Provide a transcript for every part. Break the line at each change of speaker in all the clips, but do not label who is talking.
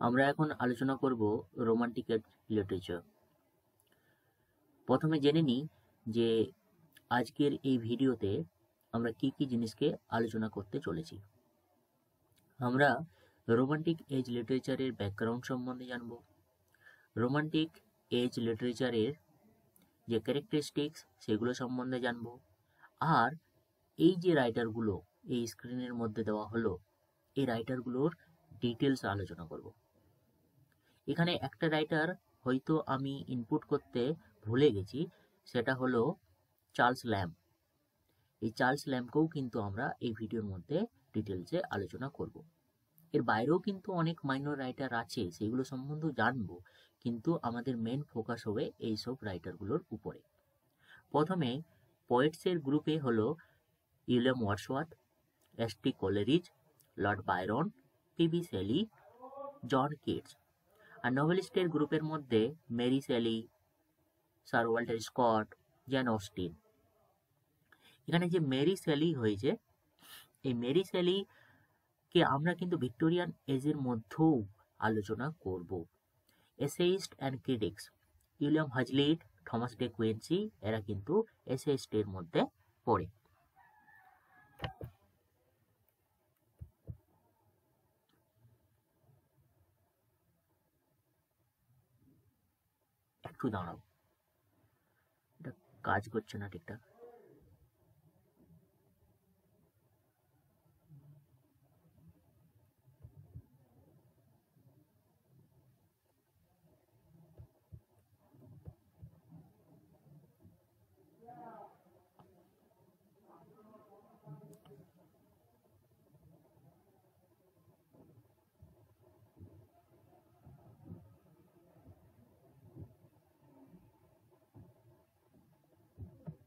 আমরা এখন আলোচনা করব রোমান্টিক লিটারেচার। প্রথমে জেনে নিই যে আজকের এই ভিডিওতে আমরা কি কি জিনিসকে আলোচনা করতে চলেছি। আমরা রোমান্টিক এজ লিটারেচারের ব্যাকগ্রাউন্ড সম্বন্ধে জানব, রোমান্টিক এজ লিটারেচারের যে ক্যারেক্টারিস্টিক্স সেগুলো সম্বন্ধে জানব, আর এই যে রাইটারগুলো এই স্ক্রিনের মধ্যে দেওয়া হলো এই রাইটারগুলোর ডিটেলস আলোচনা করব। এখানে একটা রাইটার হয়তো আমি ইনপুট করতে ভুলে গেছি, সেটা হলো চার্লস ল্যাম্ব। এই চার্লস ল্যাম্বকেও কিন্তু আমরা এই ভিডিওর মধ্যে ডিটেলসে আলোচনা করব। এর বাইরেও কিন্তু অনেক মাইনর রাইটার আছে, সেগুলো সম্বন্ধেও জানবো, কিন্তু আমাদের মেন ফোকাস হবে এইসব রাইটারগুলোর উপরে। প্রথমে পোয়েটসের গ্রুপে হলো William Wordsworth, S T. Coleridge, Lord Byron, P B. Shelley, John Keats. আর নভেলিস্টের গ্রুপের মধ্যে Mary Shelley, Sir Walter Scott, Jane Austen. এখানে যে মেরি শেলি হয়েছে, এই মেরি শেলিকে আমরা কিন্তু ভিক্টোরিয়ান এজের মধ্যেও আলোচনা করব। Essayist and critics William Hazlitt, Thomas De Quincey, এরা কিন্তু এসেইস্টের মধ্যে পড়ে। একটু দাঁড়াও, এটা কাজ করছে না ঠিকঠাক।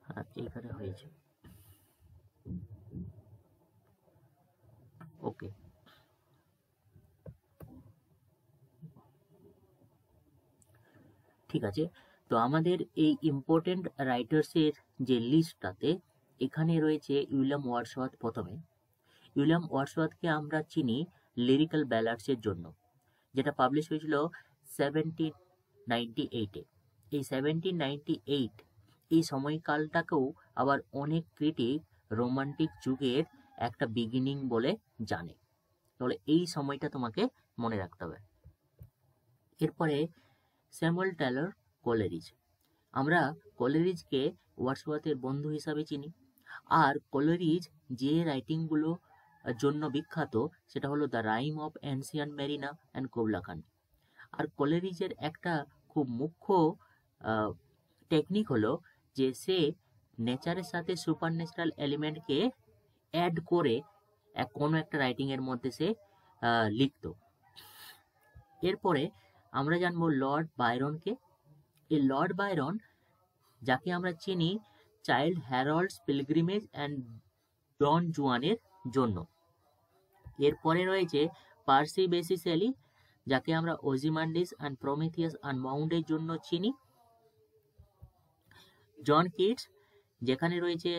হ্যাঁ, এইখানে হয়েছে। ওকে, ঠিক আছে। তো আমাদের এই ইম্পর্টেন্ট রাইটার্সের যে লিস্টটাতে এখানে রয়েছে উইলিয়াম ওয়ার্ডসওয়ার্থ প্রথমে। উইলিয়াম ওয়ার্ডসওয়ার্থকে আমরা চিনি লিরিক্যাল ব্যালাডসের জন্য, যেটা পাবলিশ হয়েছিল 1798-এ। এই 1798 এই সময়কালটাকেও আবার অনেক ক্রিটিক রোমান্টিক যুগের একটা বিগিনিং বলে জানে। তাহলে এই সময়টা তোমাকে মনে রাখতে হবে। এরপরে স্যামুয়েল টেলর কোলেরিজ। আমরা কোলেরিজকে ওয়ার্ডসওয়ার্থের বন্ধু হিসাবে চিনি। আর কোলেরিজ যে রাইটিংগুলো জন্য বিখ্যাত সেটা হলো the rhyme of Ancient Mariner and Kubla Khan. আর কোলেরিজের একটা খুব মুখ্য টেকনিক হলো যে সে নেচারের সাথে সুপার ন্যাচারাল এলিমেন্টকে অ্যাড করে কোনো একটা রাইটিংয়ের মধ্যে সে লিখত। এরপরে আমরা জানবো লর্ড বায়রনকে। এই লর্ড বায়রন, যাকে আমরা চিনি চাইল্ড হ্যারল্ডস পিলগ্রিমেজ অ্যান্ড ডন জুয়ানের জন্য। এরপরে রয়েছে পার্সি বেসি শেলি, যাকে আমরা ওজিমান্ডিস অ্যান্ড প্রমেথিয়াস আনবাউন্ডের জন্য চিনি। জন কিটস, যেখানে রয়েছে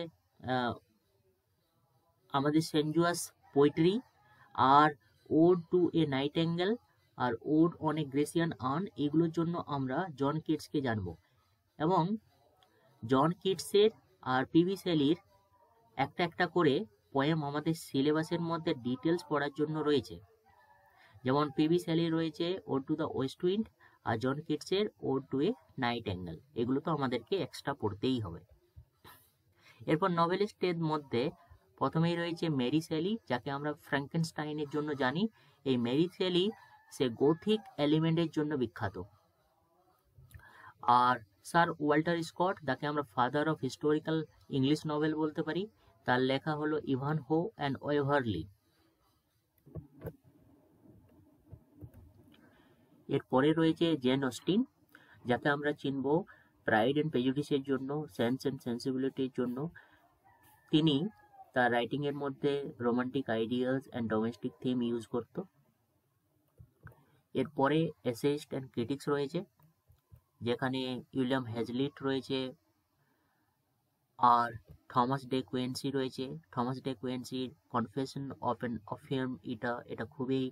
আমাদের সেনজুয়াস পোয়েট্রি, আর ওড টু এ নাইটেঙ্গেল, আর ode on a Grecian urn, এগুলোর জন্য আমরা জন কিটসকে জানব। এবং জন কিটসের আর পি.বি. শেলির একটা একটা করে পোয়েম আমাদের সিলেবাসের মধ্যে ডিটেলস পড়ার জন্য রয়েছে। যেমন পি.বি. শেলির রয়েছে ode to the west wind, আর জন কিটসের ওড টু এ নাইটেঙ্গেল। এগুলো তো আমাদেরকে এক্সট্রা পড়তেই হবে। এরপর নভেলিস্টের মধ্যে প্রথমেই রয়েছে মেরি শেলি, যাকে আমরা ফ্র্যাঙ্কেনস্টাইনের জন্য জানি। এই মেরি শেলি সে গোথিক এলিমেন্টের জন্য বিখ্যাত। আর স্যার ওয়াল্টার স্কট, যাকে আমরা father of historical English novel বলতে পারি, তার লেখা হলো ইভানহো অ্যান্ড ওয়েভারলি। এরপরে রয়েছে জেন অস্টিন, যাকে আমরা চিনব প্রাইড অ্যান্ড প্রেজুডিসের জন্য, সেন্স অ্যান্ড সেন্সিবিলিটির জন্য। তিনি তার রাইটিংয়ের মধ্যে romantic ideas and domestic theme use করত। এরপরে এসেইস্ট অ্যান্ড ক্রিটিক্স রয়েছে, যেখানে উইলিয়াম হ্যাজলিট রয়েছে, আর থমাস ডে কুইন্সি রয়েছে। থমাস ডে কুইন্সির কনফেশন অফ অ্যান অফিয়াম, এটা খুবই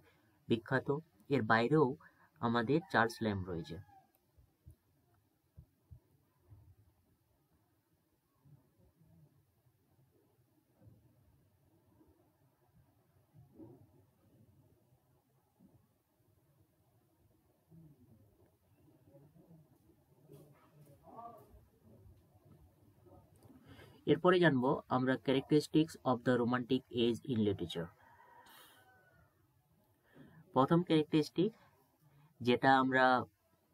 বিখ্যাত। এর বাইরেও আমাদের চার্লস ল্যাম্ব রয়েছে। এরপরে জানবো আমরা characteristics of the romantic age in literature. প্রথম ক্যারেক্টারিস্টিক যেটা আমরা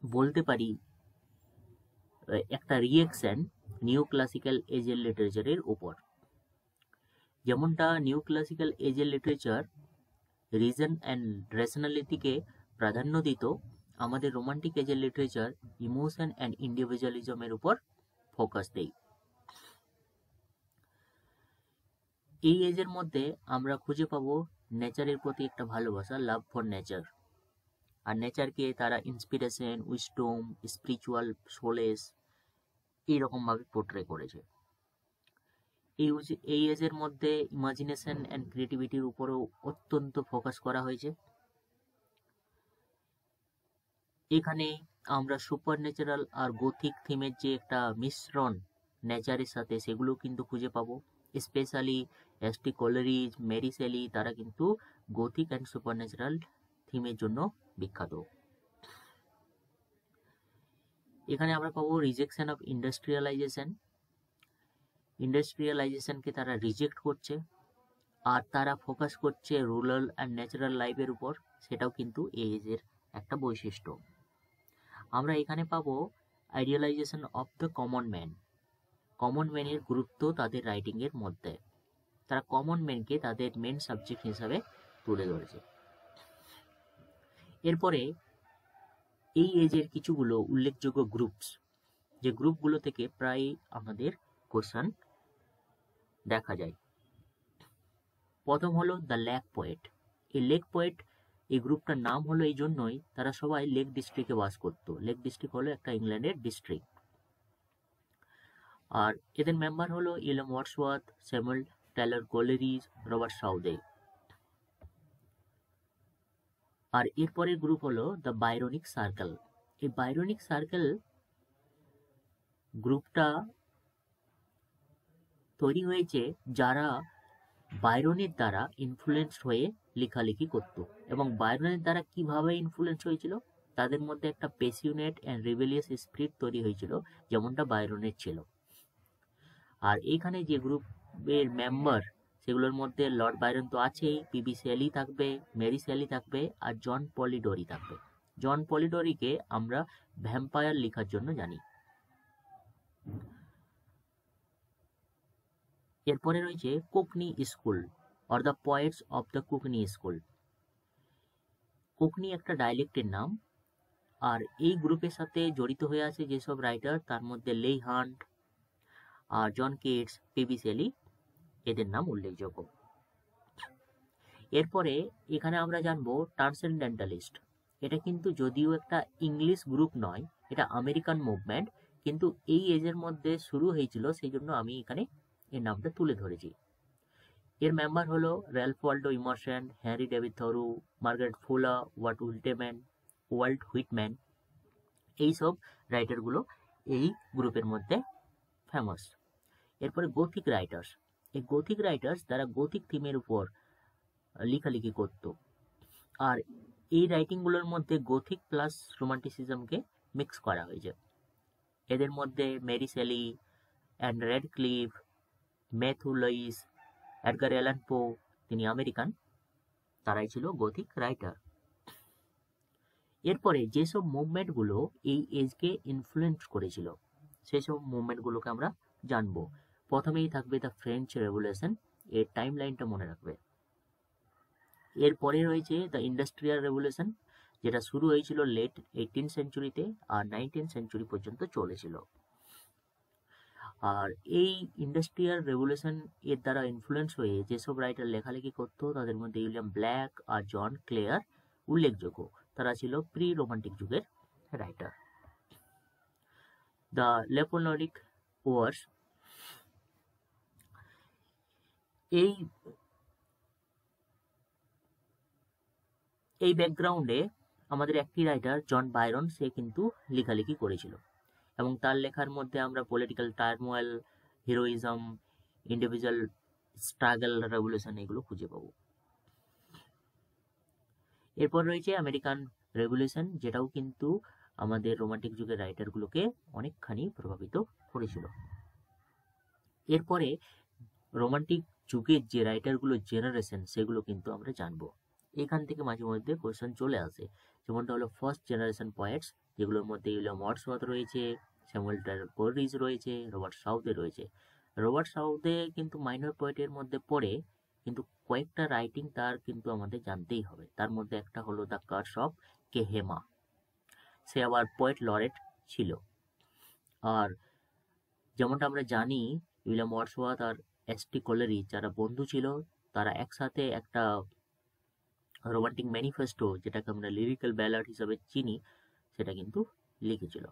বলতে পারি একটা রিয়েকশন নিউ ক্লাসিক্যাল এজের লিটারেচারের উপর। যেমনটা নিউ ক্লাসিক্যাল এজের লিটারেচার রিজন অ্যান্ড রেশনালিটিকে প্রাধান্য দিত, আমাদের রোমান্টিক এজের লিটারেচার ইমোশন অ্যান্ড ইন্ডিভিজুয়ালিজমের উপর ফোকাস দেয়। এই এজের মধ্যে আমরা খুঁজে পাবো নেচারের প্রতি একটা ভালোবাসা, লাভ ফর নেচার, আর নেচারকে তারা ইন্সপিরেশন, উইজডম, স্পিরিচুয়াল সোলেস এইরকমভাবে পোর্ট্রে করেছে। এই এজের মধ্যে ইমাজিনেশন অ্যান্ড ক্রিয়েটিভিটির উপরেও অত্যন্ত ফোকাস করা হয়েছে। এখানে আমরা সুপার ন্যাচারাল আর গথিক থিমের যে একটা মিশ্রণ নেচারের সাথে, সেগুলো কিন্তু খুঁজে পাবো। স্পেশালি এসটি কোলেরিজ, মেরি শেলি, তারা কিন্তু গথিক অ্যান্ড সুপার ন্যাচারাল থিমের জন্য বিখ্যাত। এখানে আমরা পাবো রিজেকশন অফ ইন্ডাস্ট্রিয়ালাইজেশনকে তারা রিজেক্ট করছে, আর তারা ফোকাস করছে রুরাল অ্যান্ড ন্যাচারাল লাইফের উপর, সেটাও কিন্তু এই এজের একটা বৈশিষ্ট্য। আমরা এখানে পাবো আইডিয়ালাইজেশন অফ দ্য কমন ম্যানের গুরুত্ব তাদের রাইটিংয়ের মধ্যে, তারা কমন ম্যানকে তাদের মেন সাবজেক্ট হিসাবে তুলে ধরেছে। এরপরে এই এজের কিছুগুলো উল্লেখযোগ্য গ্রুপস, যে গ্রুপগুলো থেকে প্রায় আমাদের কোশ্চেন দেখা যায়। প্রথম হলো দ্য লেক পোয়েট। এই লেক পোয়েট, এই গ্রুপটার নাম হলো এই জন্যই, তারা সবাই লেক ডিস্ট্রিক্টে বাস করত। লেক ডিস্ট্রিক্ট হলো একটা ইংল্যান্ডের ডিস্ট্রিক্ট। আর এদের মেম্বার হলো William Wordsworth, Samuel Taylor Coleridge, Robert Southey. আর এরপরের গ্রুপ হলো দ্য বাইরনিক সার্কেল। এই বাইরনিক সার্কেল গ্রুপটা তৈরি হয়েছে যারা বাইরনের দ্বারা ইনফ্লুয়েন্সড হয়ে লেখালেখি করত। এবং বাইরনের দ্বারা কিভাবে ইনফ্লুয়েন্স হয়েছিল, তাদের মধ্যে একটা প্যাশনেট অ্যান্ড রিবেলিয়াস স্পিরিট তৈরি হয়েছিল, যেমনটা বাইরনের ছিল। আর এইখানে যে গ্রুপের মেম্বার, সেগুলোর মধ্যে লর্ড বাইরন তো আছেই, পিবি শেলি থাকবে, মেরি শেলি থাকবে, আর জন পলিডরি থাকবে। জন পলিডরিকে আমরা ভ্যাম্পায়ার লেখার জন্য জানি। এরপরে রয়েছে Cockney school or the poets of the Cockney school. Cockney একটা ডায়ালেক্টের নাম, আর এই গ্রুপের সাথে জড়িত হয়ে আছে যেসব রাইটার, তার মধ্যে লেই হান্ট আর জন কেটস, পিবি শেলি, এদের নাম উল্লেখযোগ্য। এরপরে এখানে আমরা জানবো ট্রান্সেন্ডেন্টালিস্ট। এটা কিন্তু যদিও একটা ইংলিশ গ্রুপ নয়, এটা আমেরিকান মুভমেন্ট, কিন্তু এই এজের মধ্যে শুরু হয়েছিল, সেই জন্য আমি এখানে এর নামটা তুলে ধরেছি। এর মেম্বার হলো Ralph Waldo Emerson, Harry David Thoreau, Margaret Fuller, Walt Whitman, এইসব রাইটারগুলো এই গ্রুপের মধ্যে ফেমাস। এরপরে গথিক রাইটার্স। এই গথিক রাইটার্স তারা গথিক থিমের উপর লেখালেখি করত, আর এই রাইটিংগুলোর মধ্যে গথিক প্লাস রোমান্টিসিজমকে মিক্স করা হয়েছে। এদের মধ্যে Mary Shelley, and Radcliffe, Matthew Lewis, Edgar Allan Poe, তিনি আমেরিকান, তারাই ছিল গথিক রাইটার। এরপরে যেসব মুভমেন্টগুলো এই এজকে ইনফ্লুয়েন্স করেছিল, সেসব মুভমেন্টগুলোকে আমরা জানবো। প্রথমেই থাকবে দ্য ফ্রেঞ্চ রেভলিউশন, এর টাইম লাইনটা মনে রাখবে। এরপরে রয়েছে দ্য ইন্ডাস্ট্রিয়াল রেভলিউশন, যেটা শুরু হয়েছিল লেট 18th সেঞ্চুরিতে আর 19th সেঞ্চুরি পর্যন্ত চলেছিল। আর এই ইন্ডাস্ট্রিয়াল রেভলিউশন এর দ্বারা ইনফ্লুয়েন্স হয়ে যেসব রাইটার লেখালেখি করতো, তাদের মধ্যে উইলিয়াম ব্ল্যাক আর জন ক্লেয়ার উল্লেখযোগ্য। তারা ছিল প্রি রোমান্টিক যুগের রাইটার। দ্য লেপোলনিক ওয়ার্স, এই ব্যাকগ্রাউন্ডে আমাদের একটি রাইটার জন বায়রন, সে কিন্তু লেখালেখি করেছিল এবং তার লেখার মধ্যে আমরা political turmoil, heroism, individual struggle, revolution এগুলো খুঁজে পাবো। এরপর রয়েছে আমেরিকান রেভলিউশন, যেটাও কিন্তু আমাদের রোমান্টিক যুগের রাইটারগুলোকে অনেকখানি প্রভাবিত করেছিল। এরপরে রোমান্টিক যুগের যে রাইটারগুলো জেনারেশন, সেগুলো কিন্তু আমরা জানবো। এখান থেকে মাঝে মধ্যে কোয়েশ্চেন চলে আসে, যেমনটা হলো ফার্স্ট জেনারেশন পয়েটস, যেগুলোর মধ্যে উইলিয়াম ওয়ার্ডসওয়ার্থ রয়েছে, স্যামুয়েল টাইলার কোলরিজ রয়েছে, রবার্ট সাউথে রয়েছে। রবার্ট সাউথে কিন্তু মাইনর পোয়েটের মধ্যে পড়ে, কিন্তু কয়েকটা রাইটিং তার কিন্তু আমাদের জানতেই হবে। তার মধ্যে একটা হলো দ্য কার্স অফ কেহেমা, সে আবার পোয়েট লরেট ছিল। আর যেমনটা আমরা জানি, উইলিয়াম ওয়ার্ডসওয়ার্থ আর এস.টি. কোলেরিজ যারা বন্ধু ছিল, তারা একসাথে একটা রোমান্টিক ম্যানিফেস্টো, যেটাকে আমরা লিরিক্যাল ব্যালাড হিসাবে চিনি, সেটা কিন্তু লিখেছিল।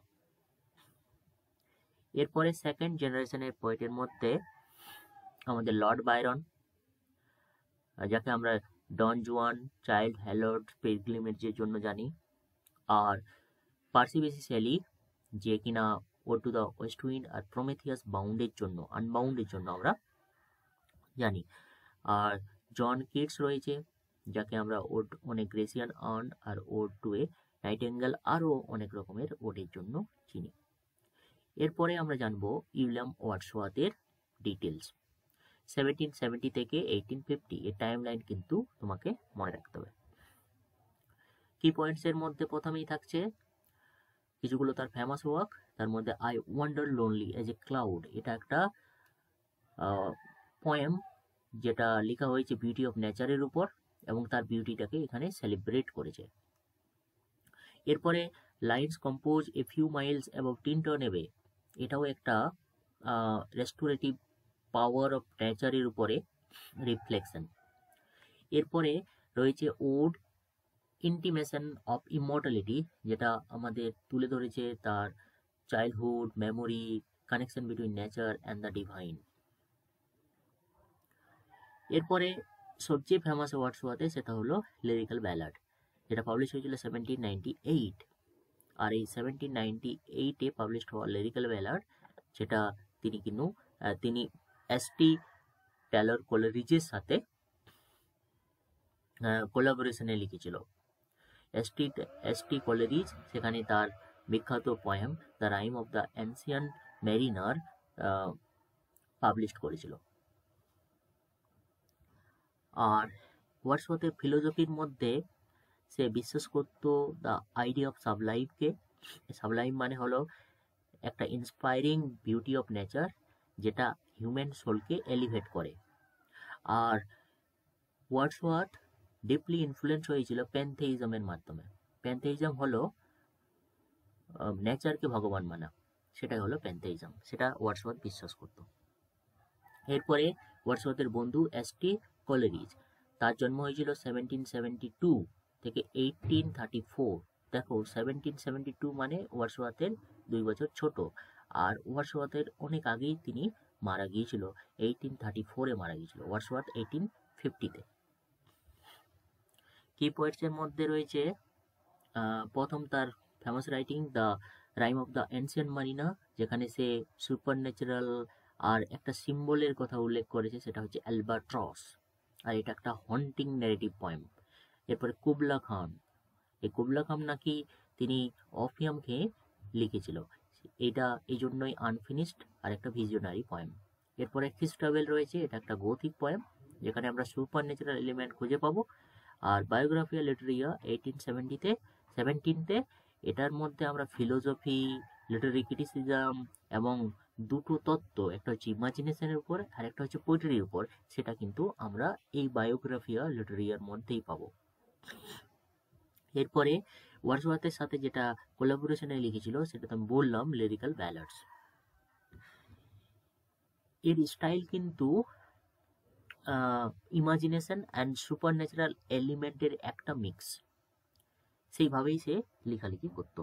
এরপরে সেকেন্ড জেনারেশনের পোয়েটের মধ্যে আমাদের লর্ড বায়রন, যাকে আমরা ডন জুয়ান, চাইল্ড হ্যালর্ড, পিলগ্রিমেজের জন্য জানি, আর পার্সি বিসি শেলি, যে কিনা ও টু দ্য ওয়েস্ট উইন্ড আর প্রমেথিয়াস বাউন্ডের জন্য, আনবাউন্ডের জন্য আমরা জানি। আর জন কিটস রয়েছে, যাকে আমরা ode on a Grecian urn আর ওড টু এ নাইটেঙ্গেল, আরও অনেক রকমের ওডের জন্য চিনি। এরপরে আমরা জানবো উইলিয়াম ওয়ার্ডসওয়ার্থের ডিটেলস। 1770 থেকে 1850 এর টাইম লাইন কিন্তু তোমাকে মনে রাখতে হবে। কি পয়েন্টসের মধ্যে প্রথমেই থাকছে কিছুগুলো তার ফেমাস ওয়ার্ক। তার মধ্যে I wonder lonely as a cloud, এটা একটা পোয়েম, যেটা লেখা হয়েছে বিউটি অফ নেচারের উপর, এবং তার বিউটিটাকে এখানে সেলিব্রেট করেছে। এরপরে lines compose a few miles above Tintern Abbey, এটাও একটা রেস্টোরেটিভ পাওয়ার অফ নেচারের উপরে রিফ্লেকশন। এরপরে রয়েছে ওড ইন্টিমেশন অফ ইমর্টালিটি, যেটা আমাদের তুলে ধরেছে তার childhood memory, connection between nature and the divine. এরপরে সবচেয়ে ফেমাস ওয়ার্ডসওয়ার্থে, সেটা হলো লিরিক্যাল ব্যালাড, যেটা পাবলিশ হয়েছিল 1798। আর এই 1798-এ পাবলিশ হওয়া লিরিক্যাল ব্যালাড, যেটা তিনি এস.টি. টেলর কোলেরিজের সাথে কোলাবোরেশনে লিখেছিল। এস.টি. কোলেরিজ সেখানে তার বিখ্যাত poem the rhyme of the ancient mariner publish করেছিল। আর ওয়ার্ডসওয়ার্থের ফিলোসফির মধ্যে সে বিশ্বাস করত দ্য আইডিয়া অফ সাবলাইমকে। সাবলাইম মানে হলো একটা ইন্সপায়ারিং বিউটি অফ নেচার, যেটা হিউম্যান সোলকে এলিভেট করে। আর ওয়ার্ডসওয়ার্থ ডিপলি ইনফ্লুয়েন্স হয়েছিল প্যানথেইজমের মাধ্যমে। প্যানথেইজম হলো নেচারকে ভগবান মানা, সেটাই হলো প্যানথেইজম, সেটা ওয়ার্ডসওয়ার্থ বিশ্বাস করত। এরপরে ওয়ার্ডসওয়ার্থের বন্ধু এস.টি. কোলেরিজ, তার জন্ম হয়েছিল 1772 থেকে 1834। দেখো 1772 মানে ওয়ার্ডসওয়ার্থের 2 বছর ছোট, আর ওয়ার্ডসওয়ার্থের অনেক আগেই তিনি মারা গিয়েছিল, 1834-এ মারা গিয়েছিল, ওয়ার্ডসওয়ার্থ 1850-তে। কি পোয়েটসের মধ্যে রয়েছে প্রথম তার famous writing the rhyme of the Ancient Mariner, যেখানে সে সুপার ন্যাচারাল আর একটা সিম্বলের কথা উল্লেখ করেছে, সেটা হচ্ছে অ্যালবাট্রস, আর এটা একটা হন্টিং ন্যারেটিভ পয়েম। এরপরে কুবলা খান, এই কুবলা খান নাকি তিনি অপিয়াম খেয়ে লিখেছিল, এটা এই জন্যই আনফিনিশড আর একটা ভিজিওনারি পয়েম। এরপরে খ্রিস্টাবেল রয়েছে, এটা একটা গথিক পয়েম, যেখানে আমরা সুপার ন্যাচারাল এলিমেন্ট খুঁজে পাবো। আর বায়োগ্রাফিয়া লিটারিয়া 1817-তে, এটার মধ্যে আমরা ফিলোসফি, লিটারি ক্রিটিসিজম এবং দুটো তত্ত্ব, একটা হচ্ছে ইমাজিনেশনের উপর আর একটা হচ্ছে পোয়েট্রির উপর, সেটা কিন্তু আমরা এই বায়োগ্রাফিয়া লিটারিয়ার মধ্যেই পাবো। এরপরে ওয়ার্ডসওয়ার্থের সাথে যেটা কোলাবোরেশনে লিখেছিল, সেটা তো আমি বললাম লিরিক্যাল ব্যালাডস। এর স্টাইল কিন্তু ইমাজিনেশন অ্যান্ড সুপার ন্যাচারাল এলিমেন্টের একটা মিক্স, সেইভাবেই সে লেখালেখি করত।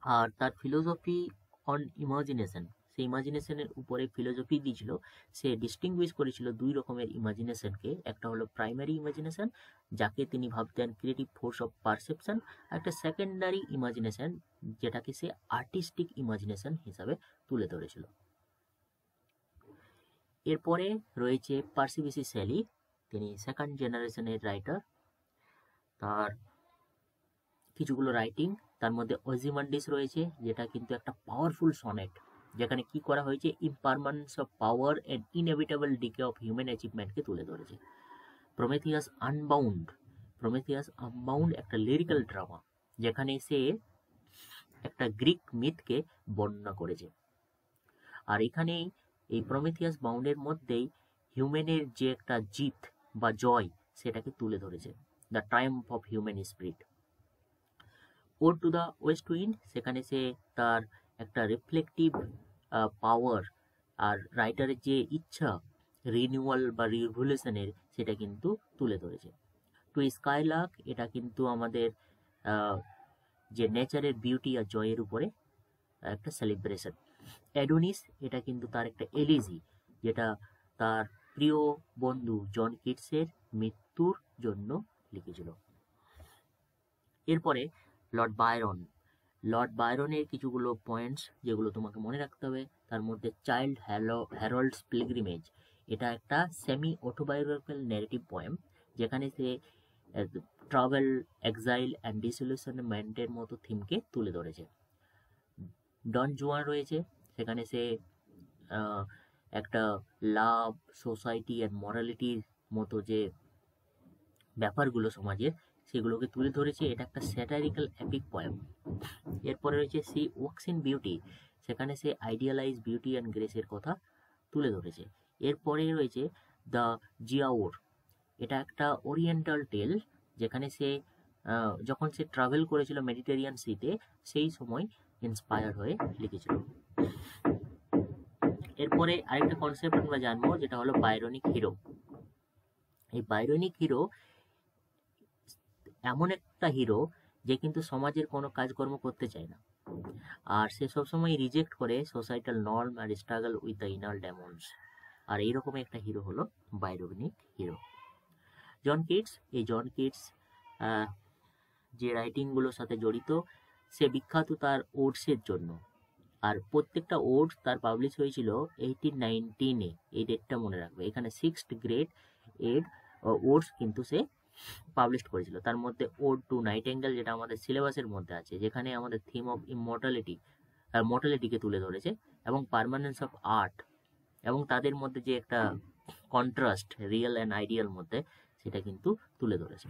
আর তার ফিলোসফি অন ইমাজিনেশন, সে ইমাজিনেশনের উপরে ফিলোসফি দিয়েছিল। সে ডিস্টিংগুইশ করেছিল দুই রকমের ইমাজিনেশনকে, একটা হলো প্রাইমারি ইমাজিনেশন যাকে তিনি ভাবতেন ক্রিয়েটিভ ফোর্স অফ পারসেপশন, আর একটা সেকেন্ডারি ইমাজিনেশন যেটাকে সে আর্টিস্টিক ইমাজিনেশন হিসাবে তুলে ধরেছিল। এরপরে রয়েছে পার্সি বিসি শেলি, তিনি সেকেন্ড জেনারেশনের রাইটার। তার কিছুগুলো রাইটিং, তার মধ্যে ওজিমান্ডিস রয়েছে, যেটা কিন্তু একটা পাওয়ারফুল সনেট, যেখানে কি করা হয়েছে impermanence of power and inevitable decay of human অ্যাচিভমেন্টকে তুলে ধরেছে। প্রমেথিয়াস আনবাউন্ড একটা লিরিক্যাল ড্রামা, যেখানে সে একটা গ্রিক মিথকে বর্ণনা করেছে। আর এখানেই এই প্রমেথিয়াস বাউন্ডের মধ্যেই হিউম্যানের যে একটা জিত বা জয় সেটাকে তুলে ধরেছে, the triumph of human spirit. Ode to the west wind, সেখানে সে তার একটা রিফ্লেকটিভ পাওয়ার আর রাইটারের যে ইচ্ছা রিনিউয়াল বা রিভলিউশনের সেটা কিন্তু তুলে ধরেছে। টু স্কাইলার্ক, এটা কিন্তু আমাদের যে নেচারের বিউটি আর জয়ের উপরে একটা সেলিব্রেশন। অ্যাডোনিস, এটা কিন্তু তার একটা এলিজি, যেটা তার প্রিয় বন্ধু জন কিটসের মৃত্যুর জন্য লিখেছিল। এরপরে লর্ড বায়রনের কিছুগুলো পয়েন্টস যেগুলো তোমাকে মনে রাখতে হবে, তার মধ্যে চাইল্ড হ্যারল্ডস পিলগ্রিমেজ, এটা একটা সেমি অটোবায়োগ্রাফিক্যাল ন্যারেটিভ পোয়েম, যেখানে সে ট্রাভেল, এক্সাইল অ্যান্ড ডিসলিউশনমেন্টের মতো থিমকে তুলে ধরেছে। ডন জুয়ান রয়েছে, সেখানে সে একটা লাভ, সোসাইটি অ্যান্ড মরালিটির মতো যে ব্যাপারগুলো সমাজের সেগুলোকে তুলে ধরেছে, এটা একটা স্যাটারিক্যাল এপিক পোয়েম। এরপরে রয়েছে সি ওয়াক্স ইন বিউটি, সেখানে সে আইডিয়ালাইজ বিউটি অ্যান্ড গ্রেসের কথা তুলে ধরেছে। এরপরে রয়েছে দ্য জিয়াওর, এটা একটা ওরিয়েন্টাল টেল, যেখানে সে যখন সে ট্রাভেল করেছিল মেডিটেরিয়ান সিতে সেই সময় ইন্সপায়ার হয়ে লিখেছিল। এরপরে আরেকটা কনসেপ্ট আমরা জানবো, যেটা হলো বাইরনিক হিরো। এই বাইরনিক হিরো এমন একটা হিরো যে কিন্তু সমাজের কোনো কাজকর্ম করতে চায় না, আর সে সবসময় রিজেক্ট করে সোসাইটাল নর্ম আর struggle with the inner demons. আর এইরকম একটা হিরো হলো বাইরনিক হিরো। জন কিটস যে রাইটিংগুলোর সাথে জড়িত, সে বিখ্যাত তার ওডসের জন্য, আর প্রত্যেকটা ওডস তার পাবলিশ হয়েছিল 1819-এ, এই ডেটটা মনে রাখবে। এখানে 6th গ্রেড ওডস কিন্তু সে পাবলিশ করেছিল। তার মধ্যে ওড টু নাইটেঙ্গেল, যেটা আমাদের সিলেবাসের মধ্যে আছে, যেখানে আমাদের থিম অফ মর্টালিটিকে তুলে ধরেছে, এবং পার্মানেন্স অফ আর্ট, এবং তাদের মধ্যে যে একটা কন্ট্রাস্ট রিয়েল অ্যান্ড আইডিয়াল মধ্যে সেটা কিন্তু তুলে ধরেছে।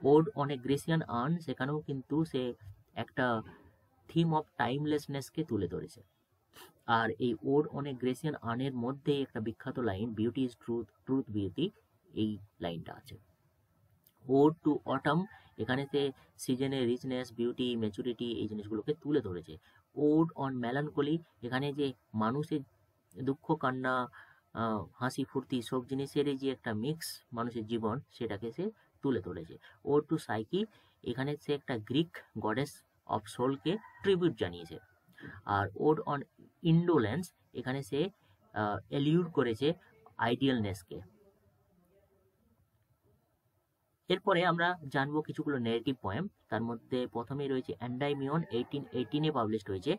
Ode on a Grecian earn, সেখানেও কিন্তু সে একটা থিম অফ টাইমলেসনেসকে তুলে ধরেছে। আর এই ওড অন এ গ্রেসিয়ান আর্নের মধ্যে একটা বিখ্যাত line beauty is truth beauty, এই লাইনটা আছে। ওড টু অটাম, এখানে সে সিজনের রিচনেস, বিউটি, ম্যাচুরিটি এই জিনিসগুলোকে তুলে ধরেছে। ওড অন মেলানকলি, এখানে যে মানুষের দুঃখ, কান্না, হাসি, ফুর্তি সব জিনিসের যে একটা মিক্স মানুষের জীবন, সেটাকে সে তুলে ধরেছে। ওড টু সাইকি, এখানে সে একটা গ্রিক গডেস অফ সোলকে ট্রিবিউট জানিয়েছে। আর ওড অন ইন্ডোলেন্স, এখানে সে এলিউড করেছে আইডিয়ালনেসকে। এরপরে আমরা জানবো কিছুগুলো নেগেটিভ পোয়েম। তার মধ্যে প্রথমেই রয়েছে অ্যান্ডাইমিয়ন, 1818-এ পাবলিশড হয়েছে।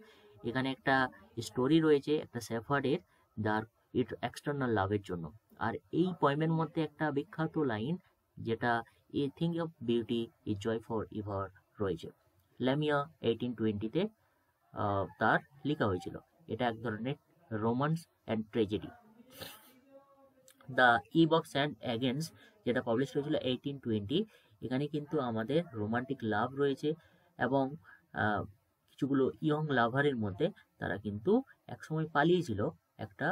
এখানে একটা স্টোরি রয়েছে একটা শেফার্ডের যার এক্সটার্নাল লাভের জন্য। আর এই পোয়েমের মধ্যে একটা বিখ্যাত লাইন, যেটা a thing of beauty is joy for ever রয়েছে। ল্যামিয়া 1820-তে তার লেখা হয়েছিল। এটা এক ধরনের romance and tragedy. The eve of saint Agnes, যেটা পাবলিশ হয়েছিল 1820, এখানে কিন্তু আমাদের রোমান্টিক লাভ রয়েছে, এবং কিছুগুলো ইয়ং লাভারের মধ্যে তারা কিন্তু একসময় পালিয়েছিল একটা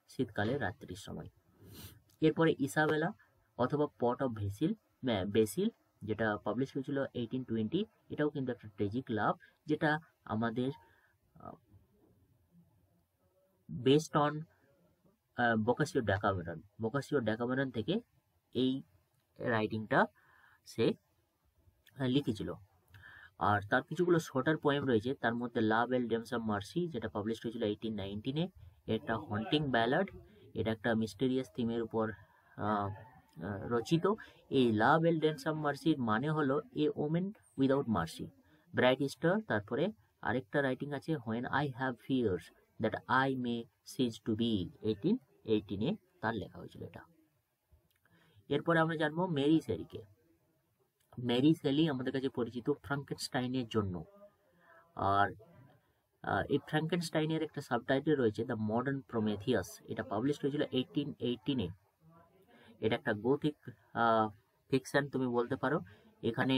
শীতকালের রাত্রির সময়। এরপরে ইসাবেলা অথবা পট অফ বেসিল, যেটা পাবলিশ হয়েছিল 1820, এটাও কিন্তু একটা ট্রেজিক লাভ, যেটা আমাদের বেসড অন বকাসিও ড্যাকামেরন থেকে এই রাইটিংটা সে লিখেছিল। আর তার কিছুগুলো শর্টার পোয়েম রয়েছে, তার মধ্যে লাভ এন্ড ডেমস অফ মার্সি, যেটা পাবলিশ হয়েছিল 1819-এ। এটা হন্টিং ব্যালাড, এটা একটা মিস্টেরিয়াস থিমের উপর রচিত। এই লাভ এলডেন্স অফ মার্সির মানে হলো a woman without mercy, bright star. তারপরে আরেকটা রাইটিং আছে when I have fears that I may cease to be, 1818-এ তার লেখা হয়েছিল এটা। এরপরে আমরা জানবো মেরি শেলিকে। মেরি শেলি আমাদের কাছে পরিচিত ফ্রাঙ্কেনস্টাইনের জন্য। আর এই ফ্রাঙ্কেনস্টাইনের একটা সাবটাইটেল রয়েছে দ্য মডার্ন প্রমেথিয়াস, এটা পাবলিশ হয়েছিল 1818-এ। এটা একটা গোথিক ফিকশন তুমি বলতে পারো। এখানে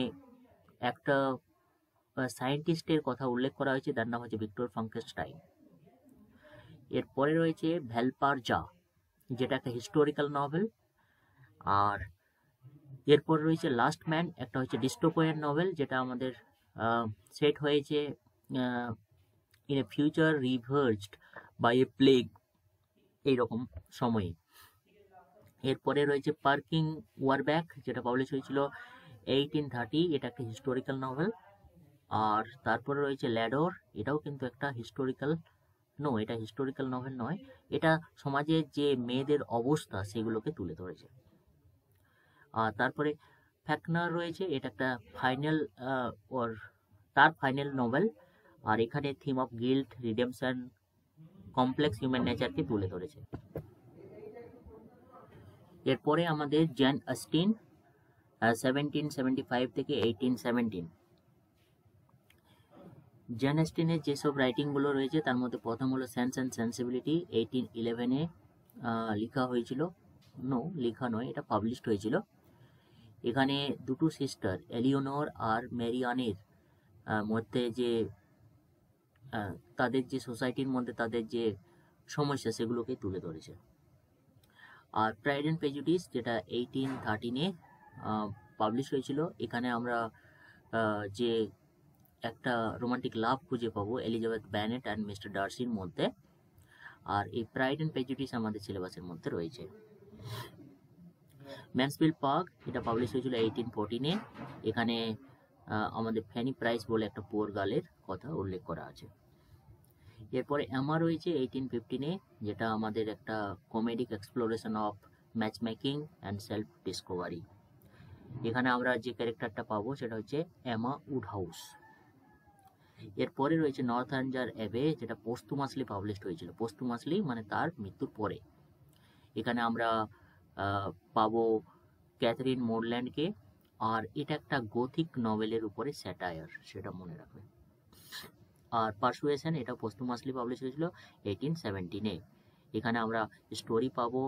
একটা সায়েন্টিস্টের কথা উল্লেখ করা হয়েছে, তার নাম হচ্ছে ভিক্টর ফ্রাঙ্কেনস্টাইন। এরপরে রয়েছে ভ্যালপারজা, যেটা একটা হিস্টোরিক্যাল নভেল। আর এরপর রয়েছে লাস্ট ম্যান, একটা হচ্ছে ডিস্টোপিয়ান নভেল, যেটা আমাদের সেট হয়েছে in a future reversed by a plague, এইরকম সময়ে। এরপরে রয়েছে পার্কিং ওয়ারব্যাক, যেটা পাবলিশ হয়েছিল 1830, এটা একটা হিস্টোরিক্যাল নভেল। আর তারপরে রয়েছে ল্যাডর, এটাও কিন্তু একটা হিস্টোরিক্যাল, এটা হিস্টোরিক্যাল নভেল নয়, এটা সমাজের যে মেয়েদের অবস্থা সেগুলোকে তুলে ধরেছে। আর তারপরে ফ্যাকনার রয়েছে, এটা একটা তার ফাইনাল নভেল। আর এখানে theme of guilt, redemption, complex human নেচারকে তুলে ধরেছে। এরপরে আমাদের জেন অস্টিন, 1775 থেকে 1817। জেন অস্টিনের যেসব রাইটিংগুলো রয়েছে তার মধ্যে প্রথম হলো সেন্স অ্যান্ড সেন্সিবিলিটি, 1811-এ লেখা হয়েছিল। লেখা নয়, এটা পাবলিশড হয়েছিল। এখানে দুটো সিস্টার এলিওনর আর মেরিয়ানের মধ্যে যে তাদের যে সোসাইটির মধ্যে তাদের যে সমস্যা সেগুলোকে তুলে ধরেছে। আর প্রাইড অ্যান্ড প্রেজুডিস, যেটা 1813-এ পাবলিশ হয়েছিল। এখানে আমরা যে একটা রোমান্টিক লাভ খুঁজে পাবো এলিজাবেথ ব্যানেট অ্যান্ড মিস্টার ডার্সির মধ্যে। আর এই প্রাইড অ্যান্ড প্রেজুডিস আমাদের সিলেবাসের মধ্যে রয়েছে। ম্যানসফিল্ড পার্ক, এটা পাবলিশ হয়েছিল 1814-এ। এখানে আমাদের ফ্যানি প্রাইস বলে একটা পুয়ার গার্লের কথা উল্লেখ করা আছে। এরপরে এমা রয়েছে 1815-এ, যেটা আমাদের একটা comedic exploration of match making and self Discovery. এখানে আমরা যে ক্যারেক্টারটা পাবো সেটা হচ্ছে এমা উডহাউস। এরপরে রয়েছে নর্থাঞ্জার অ্যাবে, যেটা পোস্টুমাসলি পাবলিশড হয়েছিল। পোস্টুমাসলি মানে তার মৃত্যুর পরে। এখানে আমরা পাবো ক্যাথরিন মোরল্যান্ডকে। আর এটা একটা গোথিক নভেলের উপরে স্যাটায়ার, সেটা মনে রাখবে। আর পারসুয়েশন, এটা পোস্টুমাসলি পাবলিশ হয়েছিল 1817-এ। এখানে আমরা স্টোরি পাবো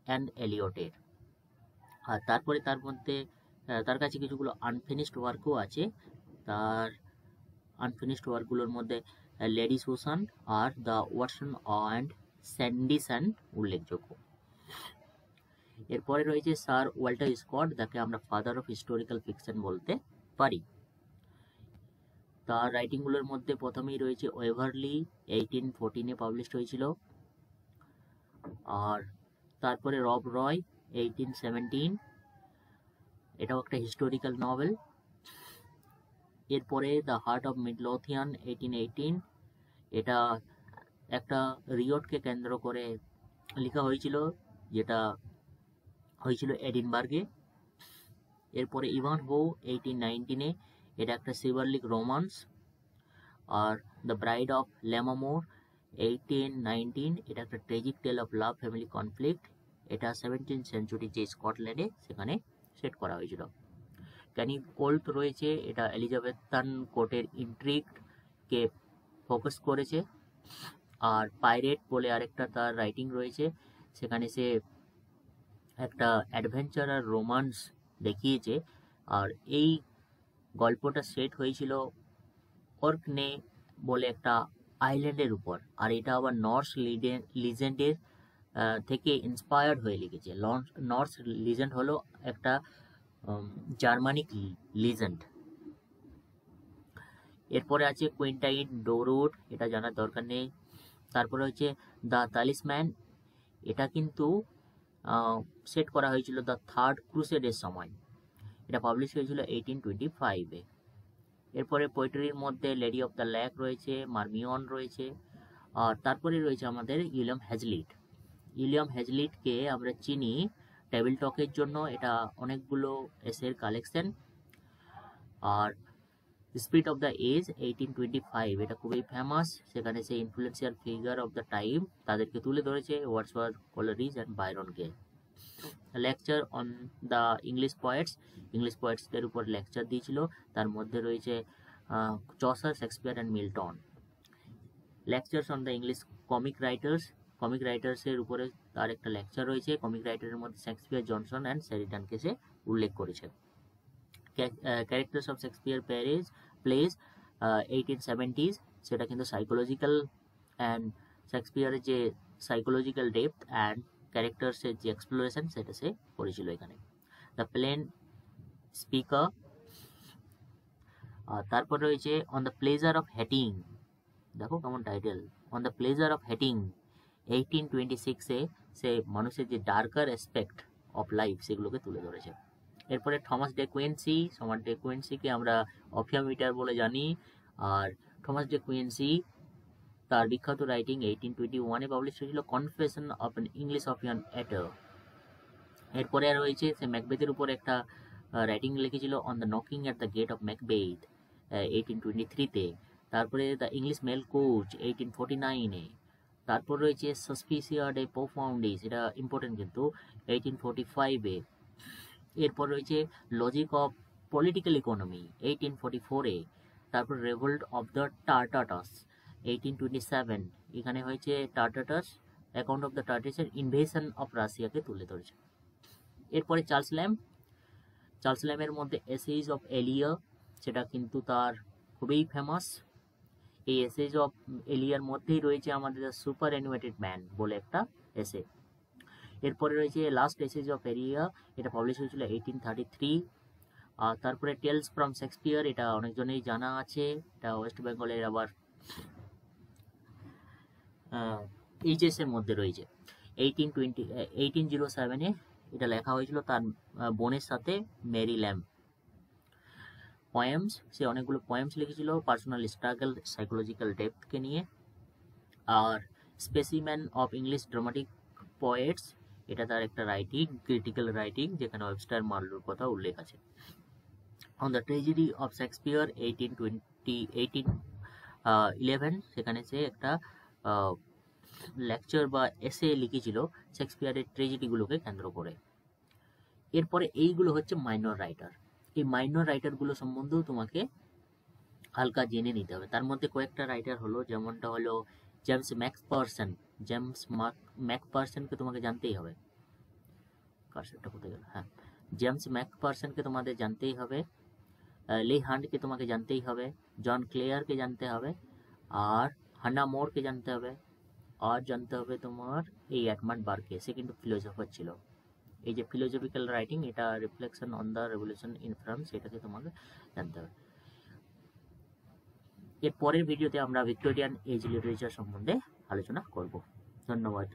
অ্যান এলিয়টের। আর তারপরে তার মধ্যে তার কাছে কিছুগুলো আনফিনিশড ওয়ার্কও আছে। তার আনফিনিশড ওয়ার্কগুলোর মধ্যে লেডি সুসান আর দ্য ওয়াটসন অ্যান্ড স্যান্ডিসন উল্লেখযোগ্য। এরপরে রয়েছে স্যার ওয়াল্টার স্কট, যাকে আমরা ফাদার অফ হিস্টোরিক্যাল ফিকশন বলতে পারি। তার রাইটিংগুলোর মধ্যে প্রথমেই রয়েছে ওয়েভারলি, 1814-এ পাবলিশড হয়েছিল। আর তারপরে রব রয়, 1817, এটাও একটা হিস্টোরিক্যাল নভেল। এরপরে দ্য হার্ট অফ মিডলোথিয়ান, 1818, এটা একটা রিয়টকে কেন্দ্র করে লেখা হয়েছিল, যেটা হয়েছিল এডিনবার্গে। এরপরে ইভান হো, 1819-এ, এটা একটা সিভারলিক রোমান্স। আর দ্য ব্রাইড অফ ল্যামামোর, 1819, এটা একটা tragic tale of love family conflict. এটা 17th সেঞ্চুরি যে স্কটল্যান্ডে সেখানে সেট করা হয়েছিল। ক্যানি কোল্ট রয়েছে, এটা এলিজাবেথান কোর্টের ইন্ট্রিগকে ফোকাস করেছে। আর পাইরেট বলে আরেকটা তার রাইটিং রয়েছে, সেখানে সে একটা অ্যাডভেঞ্চার আর রোমান্স দেখিয়েছে। আর এই গল্পটা সেট হয়েছিল অর্কনে বলে একটা আইল্যান্ডের উপর। আর এটা আবার নর্স লিজেন্ডের থেকে ইন্সপায়ার্ড হয়ে লিখেছে। নর্স লিজেন্ড হলো একটা জার্মানিক লিজেন্ড। এরপরে আছে কুইন্টাইন ডোরুড, এটা জানার দরকার নেই। তারপরে হচ্ছে দ্য তালিসম্যান, এটা কিন্তু সেট করা হয়েছিল দ্য থার্ড ক্রুসেডের সময়। এটা পাবলিশ হয়েছিল 1825-এ। এরপরে পোয়েট্রির মধ্যে লেডি অফ দ্য লেক রয়েছে, মার্মিয়ন রয়েছে। আর তারপরে রয়েছে আমাদের উইলিয়াম হ্যাজলিট। উইলিয়াম হ্যাজলিটকে আমরা চিনি টেবিল টকের জন্য, এটা অনেকগুলো এসের কালেকশন। আর স্পিড অফ দ্য এজ 1825 এটা খুবই ফেমাস, সেখানে সে influential figure of the time তাদেরকে তুলে ধরেছে, ওয়ার্ডসওয়ার্থ, কোলেরিজ অ্যান্ড বাইরনকে। লেকচার অন দ্য ইংলিশ পোয়েটসদের উপর লেকচার দিয়েছিল, তার মধ্যে রয়েছে Chaucer, Shakespeare and Milton. Lectures on the English comic রাইটার্সের উপরে তার একটা লেকচার রয়েছে। কমিক রাইটারের মধ্যে শেক্সপিয়ার, জনসন অ্যান্ড শেরিডানকে সে উল্লেখ করেছে। Characters of Shakespeare place 1870s, সেটা কিন্তু সাইকোলজিক্যাল অ্যান্ড শেক্সপিয়ারের যে সাইকোলজিক্যাল ডেপথ অ্যান্ড ক্যারেক্টার্সের যে এক্সপ্লোরেশন সেটা সে করেছিল এখানে। দ্য প্লেন স্পিকার, তারপর রয়েছে on the pleasure of hating, দেখো কেমন title, on the pleasure of hating 1826-এ সে মানুষের যে ডার্কার অ্যাসপেক্ট অফ লাইফ সেগুলোকে তুলে ধরেছে। এরপরে থমাস ডে কুইন্সিকে আমরা অফিয়ামিটার বলে জানি। আর থমাস ডে কুইন্সি তার বিখ্যাত রাইটিং 1821-এ পাবলিশ হয়েছিল, confession of an English opium এটার। এরপরে রয়েছে সে ম্যাকবেথের উপর একটা রাইটিং লিখেছিল, on the knocking at the gate of Macbeth 1823-তে। তারপরে দ্য ইংলিশ মেল কোচ 1849-এ। তারপর রয়েছে সাসপিসিয়া ডে প্রোফাউন্ডিস, এটা ইম্পর্টেন্ট কিন্তু, 1845-এ। এরপর রয়েছে লজিক অফ পলিটিক্যাল ইকোনমি 1844-এ। তারপর রেভোল্ট অফ দ্য টার্টাটাস 1827, এখানে হয়েছে টার্টাটাস, অ্যাকাউন্ট অফ দ্য টার্টাসের ইনভেশন অফ রাশিয়াকে তুলে ধরেছে। এরপরে চার্লস ল্যামের মধ্যে এসেজ অফ এলিয়া, সেটা কিন্তু তার খুবই ফেমাস। এই এসেজ অফ এলিয়ার মধ্যেই রয়েছে আমাদের সুপার অ্যানুয়েটেড ম্যান বলে একটা এসে। এরপরে রয়েছে লাস্ট এসেজ অফ এলিয়া, এটা পাবলিশ হয়েছিল 1833। আর তারপরে টেলস ফ্রম শেক্সপিয়ার, এটা অনেকজনেই জানা আছে, এটা ওয়েস্ট বেঙ্গলের আবার এইচএসের মধ্যে রয়েছে। 1807-এ এটা লেখা হয়েছিল তার বোনের সাথে, মেরি ল্যাম্ব। পয়েমস, সে অনেকগুলো পয়েমস লিখেছিল পার্সোনাল স্ট্রাগল, সাইকোলজিক্যাল ডেপথকে নিয়ে। আর specimen of English dramatic poets, এটা তার একটা রাইটিং, ক্রিটিক্যাল রাইটিং, যেখানে ওয়েবস্টার মার্লোর কথা উল্লেখ আছে। On the tragedy of Shakespeare 1811, সেখানে সে একটা লেকচার বা এসে লিখেছিল শেক্সপিয়ারের ট্রেজেডিগুলোকে কেন্দ্র করে। এরপরে এইগুলো হচ্ছে মাইনর রাইটার। এই মাইনর রাইটারগুলো সম্বন্ধেও তোমাকে হালকা জেনে নিতে হবে। তার মধ্যে কয়েকটা রাইটার হলো, যেমনটা হলো জেমস ম্যাকপারসনকে তোমাকে জানতেই হবে। কার্সরটা কোথায় গেল? হ্যাঁ, জেমস ম্যাকপারসনকে তোমাদের জানতেই হবে, লি হান্টকে তোমাকে জানতেই হবে, জন ক্লেয়ারকে জানতে হবে, আর হান্না মোরকে জানতে হবে, আর জানতে হবে তোমার এই এডমান্ড বার্কে, সে কিন্তু ফিলোসফার ছিল। এই যে ফিলোসফিক্যাল রাইটিং, এটা reflection on the revolution in France, এটাকে তোমাকে জানতে হবে। এর পরের ভিডিওতে আমরা ভিক্টোরিয়ান এজ লিটারেচার সম্বন্ধে আলোচনা করব। ধন্যবাদ।